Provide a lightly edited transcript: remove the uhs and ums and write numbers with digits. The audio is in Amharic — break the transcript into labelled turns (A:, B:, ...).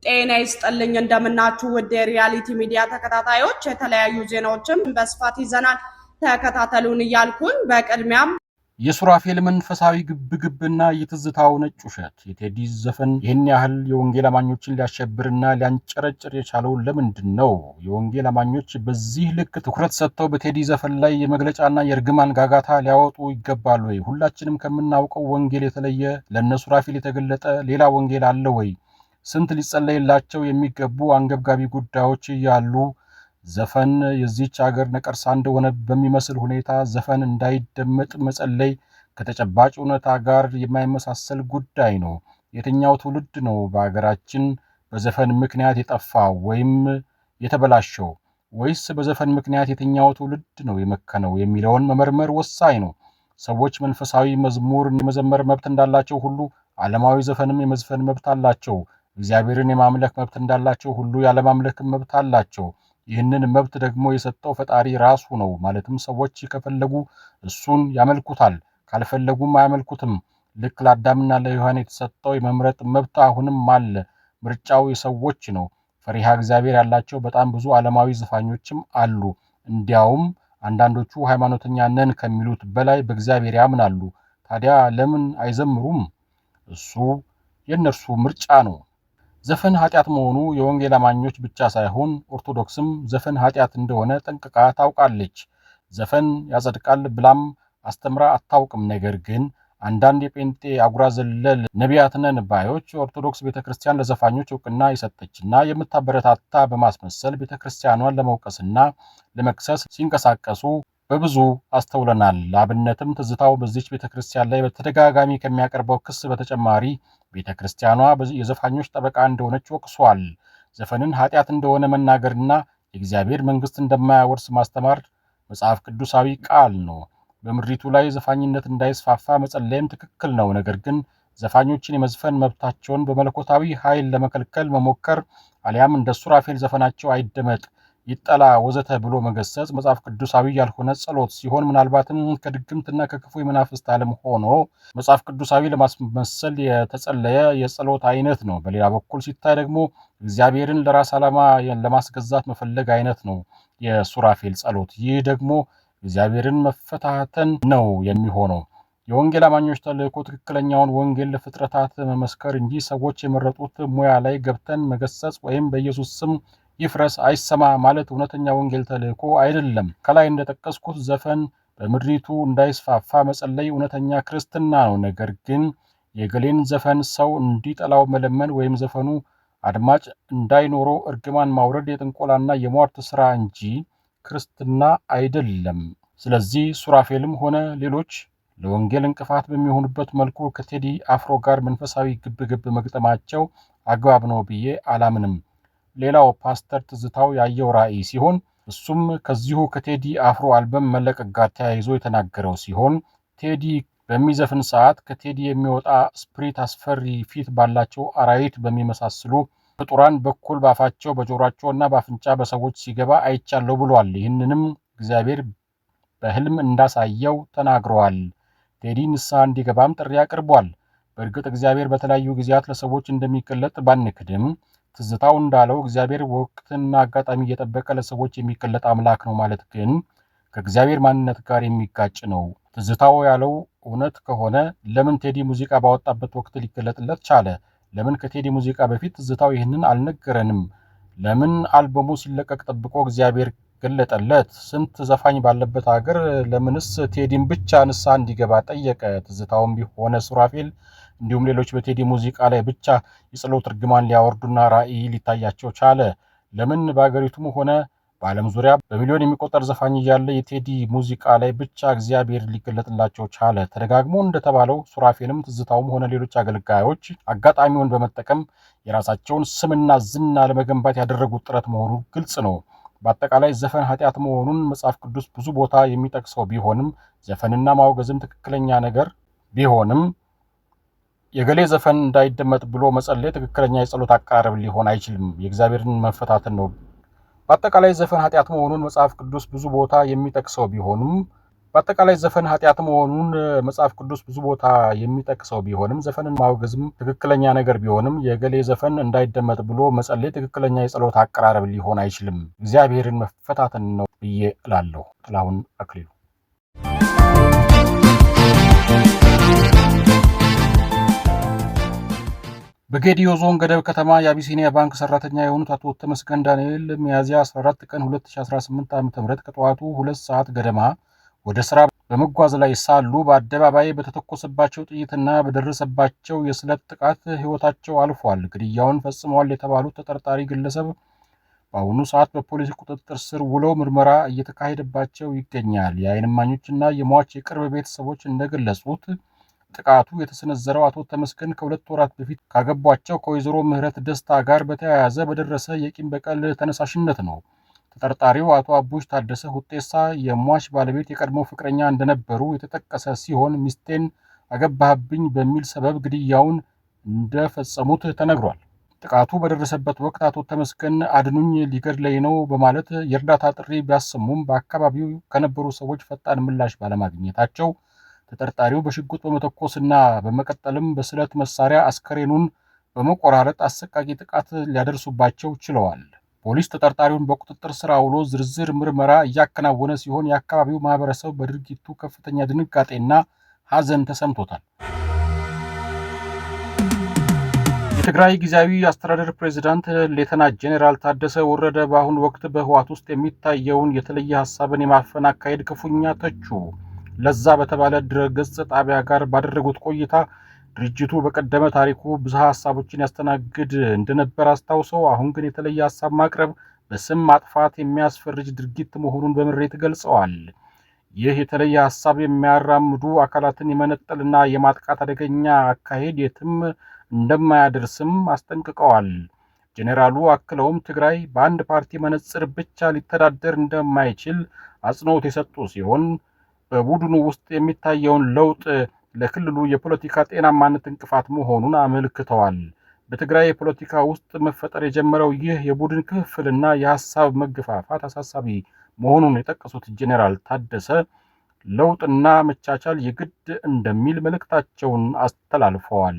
A: ጤና ይስጥልኝ እንደምናችሁ ውድ የሪያሊቲ ሚዲያ ተከታታዮች የተለያዩ ዜናዎችን በስፋት ይዘናል ተከታተሉን እያልኩኝ በቅድሚያም
B: የሱራፌል መንፈሳዊ ግብግብና የትዝታው ነጭ ውሸት የቴዲ ዘፈን ይህን ያህል የወንጌል አማኞችን ሊያሸብርና ሊያንጨረጭር የቻለው ለምንድን ነው? የወንጌል አማኞች በዚህ ልክ ትኩረት ሰጥተው በቴዲ ዘፈን ላይ የመግለጫና የርግማን ጋጋታ ሊያወጡ ይገባል ወይ? ሁላችንም ከምናውቀው ወንጌል የተለየ ለነ ሱራፌል የተገለጠ ሌላ ወንጌል አለ ወይ? ስንት ሊጸለይላቸው የሚገቡ አንገብጋቢ ጉዳዮች ያሉ ዘፈን የዚች ሀገር ነቀርሳ እንደሆነ በሚመስል ሁኔታ ዘፈን እንዳይደመጥ መጸለይ ከተጨባጭ እውነታ ጋር የማይመሳሰል ጉዳይ ነው። የትኛው ትውልድ ነው በሀገራችን በዘፈን ምክንያት የጠፋው ወይም የተበላሸው? ወይስ በዘፈን ምክንያት የትኛው ትውልድ ነው የመከነው የሚለውን መመርመር ወሳኝ ነው። ሰዎች መንፈሳዊ መዝሙር የመዘመር መብት እንዳላቸው ሁሉ ዓለማዊ ዘፈንም የመዝፈን መብት አላቸው። እግዚአብሔርን የማምለክ መብት እንዳላቸው ሁሉ ያለማምለክም መብት አላቸው። ይህንን መብት ደግሞ የሰጠው ፈጣሪ ራሱ ነው። ማለትም ሰዎች ከፈለጉ እሱን ያመልኩታል፣ ካልፈለጉም አያመልኩትም። ልክ ለአዳምና ለሔዋን የተሰጠው የመምረጥ መብት አሁንም አለ። ምርጫው የሰዎች ነው። ፈሪሃ እግዚአብሔር ያላቸው በጣም ብዙ ዓለማዊ ዘፋኞችም አሉ። እንዲያውም አንዳንዶቹ ሃይማኖተኛ ነን ከሚሉት በላይ በእግዚአብሔር ያምናሉ። ታዲያ ለምን አይዘምሩም? እሱ የእነርሱ ምርጫ ነው። ዘፈን ኃጢአት መሆኑ የወንጌል አማኞች ብቻ ሳይሆን ኦርቶዶክስም ዘፈን ኃጢአት እንደሆነ ጠንቅቃ ታውቃለች። ዘፈን ያጸድቃል ብላም አስተምራ አታውቅም። ነገር ግን አንዳንድ የጴንጤ አጉራ ዘለል ነቢያት ነን ባዮች ኦርቶዶክስ ቤተክርስቲያን ለዘፋኞች እውቅና የሰጠችና የምታበረታታ በማስመሰል ቤተክርስቲያኗን ለመውቀስና ለመክሰስ ሲንቀሳቀሱ በብዙ አስተውለናል። ለአብነትም ትዝታው በዚች ቤተክርስቲያን ላይ በተደጋጋሚ ከሚያቀርበው ክስ በተጨማሪ ቤተክርስቲያኗ የዘፋኞች ጠበቃ እንደሆነች ወቅሷል። ዘፈንን ኃጢአት እንደሆነ መናገርና የእግዚአብሔር መንግስት እንደማያወርስ ማስተማር መጽሐፍ ቅዱሳዊ ቃል ነው። በምድሪቱ ላይ ዘፋኝነት እንዳይስፋፋ መጸለይም ትክክል ነው። ነገር ግን ዘፋኞችን የመዝፈን መብታቸውን በመለኮታዊ ኃይል ለመከልከል መሞከር አሊያም እንደ ሱራፌል ዘፈናቸው አይደመጥ፣ ይጠላ፣ ወዘተ ብሎ መገሰጽ መጽሐፍ ቅዱሳዊ ያልሆነ ጸሎት ሲሆን ምናልባትም ከድግምትና ከክፉ የመናፍስት ዓለም ሆኖ መጽሐፍ ቅዱሳዊ ለማስመሰል የተጸለየ የጸሎት አይነት ነው። በሌላ በኩል ሲታይ ደግሞ እግዚአብሔርን ለራስ ዓላማ ለማስገዛት መፈለግ አይነት ነው የሱራፌል ጸሎት። ይህ ደግሞ እግዚአብሔርን መፈታተን ነው የሚሆነው። የወንጌል አማኞች ተልእኮ ትክክለኛውን ወንጌል ለፍጥረታት መመስከር እንጂ ሰዎች የመረጡት ሙያ ላይ ገብተን መገሰጽ ወይም በኢየሱስ ስም ይፍረስ አይሰማ ማለት እውነተኛ ወንጌል ተልእኮ አይደለም። ከላይ እንደጠቀስኩት ዘፈን በምድሪቱ እንዳይስፋፋ መጸለይ እውነተኛ ክርስትና ነው። ነገር ግን የገሌን ዘፈን ሰው እንዲጠላው መለመን ወይም ዘፈኑ አድማጭ እንዳይኖረው እርግማን ማውረድ የጥንቆላና የሟርት ስራ እንጂ ክርስትና አይደለም። ስለዚህ ሱራፌልም ሆነ ሌሎች ለወንጌል እንቅፋት በሚሆኑበት መልኩ ከቴዲ አፍሮ ጋር መንፈሳዊ ግብግብ መግጠማቸው አግባብ ነው ብዬ አላምንም። ሌላው ፓስተር ትዝታው ያየው ራእይ ሲሆን እሱም ከዚሁ ከቴዲ አፍሮ አልበም መለቀቅ ጋር ተያይዞ የተናገረው ሲሆን ቴዲ በሚዘፍን ሰዓት ከቴዲ የሚወጣ ስፕሪት አስፈሪ ፊት ባላቸው አራዊት በሚመሳስሉ ፍጡራን በኩል ባፋቸው በጆሯቸውና በአፍንጫ በሰዎች ሲገባ አይቻለሁ ብሏል። ይህንንም እግዚአብሔር በህልም እንዳሳየው ተናግረዋል። ቴዲ ንስሐ እንዲገባም ጥሪ አቅርቧል። በእርግጥ እግዚአብሔር በተለያዩ ጊዜያት ለሰዎች እንደሚገለጥ ባንክድም ትዝታው እንዳለው እግዚአብሔር ወቅትና አጋጣሚ እየጠበቀ ለሰዎች የሚገለጥ አምላክ ነው ማለት ግን ከእግዚአብሔር ማንነት ጋር የሚጋጭ ነው። ትዝታው ያለው እውነት ከሆነ ለምን ቴዲ ሙዚቃ ባወጣበት ወቅት ሊገለጥለት ቻለ? ለምን ከቴዲ ሙዚቃ በፊት ትዝታው ይህንን አልነገረንም? ለምን አልበሙ ሲለቀቅ ጠብቆ እግዚአብሔር ገለጠለት? ስንት ዘፋኝ ባለበት ሀገር ለምንስ ቴዲን ብቻ ንስሐ እንዲገባ ጠየቀ? ትዝታውም ቢሆነ ሱራፌል እንዲሁም ሌሎች በቴዲ ሙዚቃ ላይ ብቻ የጸሎት እርግማን ሊያወርዱና ራእይ ሊታያቸው ቻለ? ለምን በአገሪቱም ሆነ በዓለም ዙሪያ በሚሊዮን የሚቆጠር ዘፋኝ እያለ የቴዲ ሙዚቃ ላይ ብቻ እግዚአብሔር ሊገለጥላቸው ቻለ? ተደጋግሞ እንደተባለው ሱራፌልም ትዝታውም ሆነ ሌሎች አገልጋዮች አጋጣሚውን በመጠቀም የራሳቸውን ስምና ዝና ለመገንባት ያደረጉት ጥረት መሆኑ ግልጽ ነው። በአጠቃላይ ዘፈን ኃጢአት መሆኑን መጽሐፍ ቅዱስ ብዙ ቦታ የሚጠቅሰው ቢሆንም ዘፈንና ማውገዝም ትክክለኛ ነገር ቢሆንም የገሌ ዘፈን እንዳይደመጥ ብሎ መጸለይ ትክክለኛ የጸሎት አቀራረብ ሊሆን አይችልም። የእግዚአብሔርን መፈታተን ነው። በአጠቃላይ ዘፈን ኃጢአት መሆኑን መጽሐፍ ቅዱስ ብዙ ቦታ የሚጠቅሰው ቢሆንም በአጠቃላይ ዘፈን ኃጢአት መሆኑን መጽሐፍ ቅዱስ ብዙ ቦታ የሚጠቅሰው ቢሆንም ዘፈንን ማውገዝም ትክክለኛ ነገር ቢሆንም የገሌ ዘፈን እንዳይደመጥ ብሎ መጸለይ ትክክለኛ የጸሎት አቀራረብ ሊሆን አይችልም። እግዚአብሔርን መፈታተን ነው ብዬ እላለሁ። ጥላሁን አክሊሉ። በጌዲዮ ዞን ገደብ ከተማ የአቢሲኒያ ባንክ ሰራተኛ የሆኑት አቶ ተመስገን ዳንኤል ሚያዝያ 14 ቀን 2018 ዓ.ም ከጠዋቱ 2 ሰዓት ገደማ ወደ ስራ በመጓዝ ላይ ሳሉ በአደባባይ በተተኮሰባቸው ጥይትና በደረሰባቸው የስለት ጥቃት ህይወታቸው አልፏል። ግድያውን ፈጽመዋል የተባሉት ተጠርጣሪ ግለሰብ በአሁኑ ሰዓት በፖሊስ ቁጥጥር ስር ውለው ምርመራ እየተካሄደባቸው ይገኛል። የዓይን እማኞችና የሟች የቅርብ ቤተሰቦች እንደገለጹት ጥቃቱ የተሰነዘረው አቶ ተመስገን ከ2 ወራት በፊት ካገቧቸው ከወይዘሮ ምህረት ደስታ ጋር በተያያዘ በደረሰ የቂም በቀል ተነሳሽነት ነው። ተጠርጣሪው አቶ አቡሽ ታደሰ ሁጤሳ የሟች ባለቤት የቀድሞ ፍቅረኛ እንደነበሩ የተጠቀሰ ሲሆን ሚስቴን አገባህብኝ በሚል ሰበብ ግድያውን እንደፈጸሙት ተነግሯል። ጥቃቱ በደረሰበት ወቅት አቶ ተመስገን አድኑኝ ሊገድለኝ ነው በማለት የእርዳታ ጥሪ ቢያሰሙም በአካባቢው ከነበሩ ሰዎች ፈጣን ምላሽ ባለማግኘታቸው ተጠርጣሪው በሽጉጥ በመተኮስና በመቀጠልም በስለት መሳሪያ አስከሬኑን በመቆራረጥ አሰቃቂ ጥቃት ሊያደርሱባቸው ችለዋል። ፖሊስ ተጠርጣሪውን በቁጥጥር ስር አውሎ ዝርዝር ምርመራ እያከናወነ ሲሆን የአካባቢው ማህበረሰብ በድርጊቱ ከፍተኛ ድንጋጤና ሐዘን ተሰምቶታል። የትግራይ ጊዜያዊ አስተዳደር ፕሬዝዳንት ሌተና ጄኔራል ታደሰ ወረደ በአሁኑ ወቅት በህወሓት ውስጥ የሚታየውን የተለየ ሀሳብን የማፈን አካሄድ ክፉኛ ተቹ። ለዛ በተባለ ድረገጽ ጣቢያ ጋር ባደረጉት ቆይታ ድርጅቱ በቀደመ ታሪኩ ብዙሃ ሀሳቦችን ያስተናግድ እንደነበር አስታውሰው አሁን ግን የተለየ ሀሳብ ማቅረብ በስም ማጥፋት የሚያስፈርጅ ድርጊት መሆኑን በምሬት ገልጸዋል። ይህ የተለየ ሀሳብ የሚያራምዱ አካላትን የመነጠልና የማጥቃት አደገኛ አካሄድ የትም እንደማያደርስም አስጠንቅቀዋል። ጄኔራሉ አክለውም ትግራይ በአንድ ፓርቲ መነጽር ብቻ ሊተዳደር እንደማይችል አጽንኦት የሰጡ ሲሆን በቡድኑ ውስጥ የሚታየውን ለውጥ ለክልሉ የፖለቲካ ጤናማነት እንቅፋት መሆኑን አመልክተዋል። በትግራይ የፖለቲካ ውስጥ መፈጠር የጀመረው ይህ የቡድን ክፍፍልና የሀሳብ መገፋፋት አሳሳቢ መሆኑን የጠቀሱት ጄኔራል ታደሰ ለውጥና መቻቻል የግድ እንደሚል መልእክታቸውን አስተላልፈዋል።